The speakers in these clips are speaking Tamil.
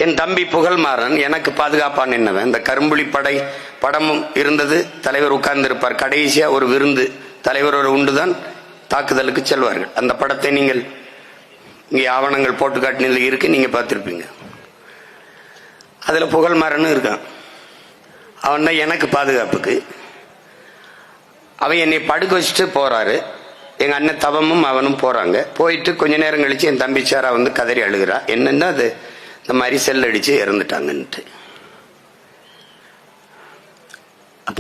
என் தம்பி புகழ்மாறன் எனக்கு பாதுகாப்பான் என்னவன். இந்த கரும்புலி படை படமும் இருந்தது. தலைவர் உட்கார்ந்து இருப்பார். கடைசியா ஒரு விருந்து தலைவரோட உண்டுதான் தாக்குதலுக்கு செல்வார்கள். அந்த படத்தை நீங்கள் இங்கே ஆவணங்கள் போட்டு காட்டினதுல இருக்கு, நீங்க பார்த்திருப்பீங்க. அதுல புகழ்மாறன் இருக்கான். அவன் தான் எனக்கு பாதுகாப்புக்கு. அவன் என்னை படுக்க வச்சுட்டு போறாரு. எங்க அண்ணன் தவமும் அவனும் போறாங்க. போயிட்டு கொஞ்ச நேரம் கழிச்சு என் தம்பி சாரா வந்து கதறி அழுகிறா. என்னன்னா அது இந்த மாதிரி செல் அடிச்சு இறந்துட்டாங்கன்ட்டு.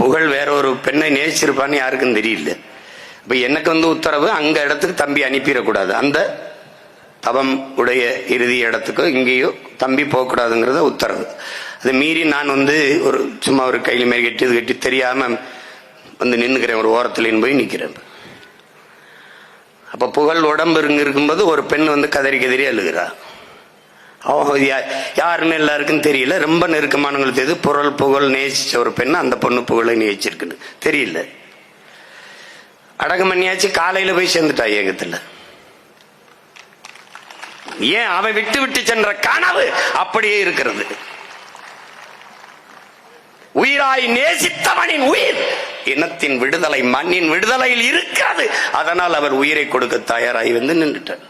புகழ் வேற ஒரு பெண்ணை நேசிச்சிருப்பான்னு யாருக்கும் தெரியல. இப்ப எனக்கு வந்து உத்தரவு, அங்க இடத்துக்கு தம்பி அனுப்பிடக்கூடாது. அந்த தவம் உடைய இறுதி இடத்துக்கோ இங்கேயோ தம்பி போகக்கூடாதுங்கிறத உத்தரவு. அதை மீறி நான் வந்து ஒரு சும்மா ஒரு கையில மேல் கட்டி இது கட்டி தெரியாம வந்து நின்னுக்கிறேன். ஒரு ஓரத்துல போய் நிக்கிறேன். அப்ப புகழ் உடம்பு இருக்கும்போது ஒரு பெண் வந்து கதறி கதறி அழுகிறா. யாருன்னு எல்லாருக்கும் தெரியல. ரொம்ப நெருக்கமானவங்களுக்கு தெரியுது. புகழ் நேசிச்ச ஒரு பெண்ணு அந்த பொண்ணு புகழை நேசிச்சிருக்குன்னு தெரியல. அடக்கம் பண்ணியாச்சு. காலையில போய் சேர்ந்துட்டா ஏகத்துல. ஏன்? அவன் விட்டு விட்டு சென்ற கனவு அப்படியே இருக்கிறது. உயிராய் நேசித்தவனின் உயிர் இனத்தின் விடுதலை, மண்ணின் விடுதலையில் இருக்கிறது. அதனால் அவர் உயிரை கொடுக்க தயாராகி வந்து நின்றுட்டார்.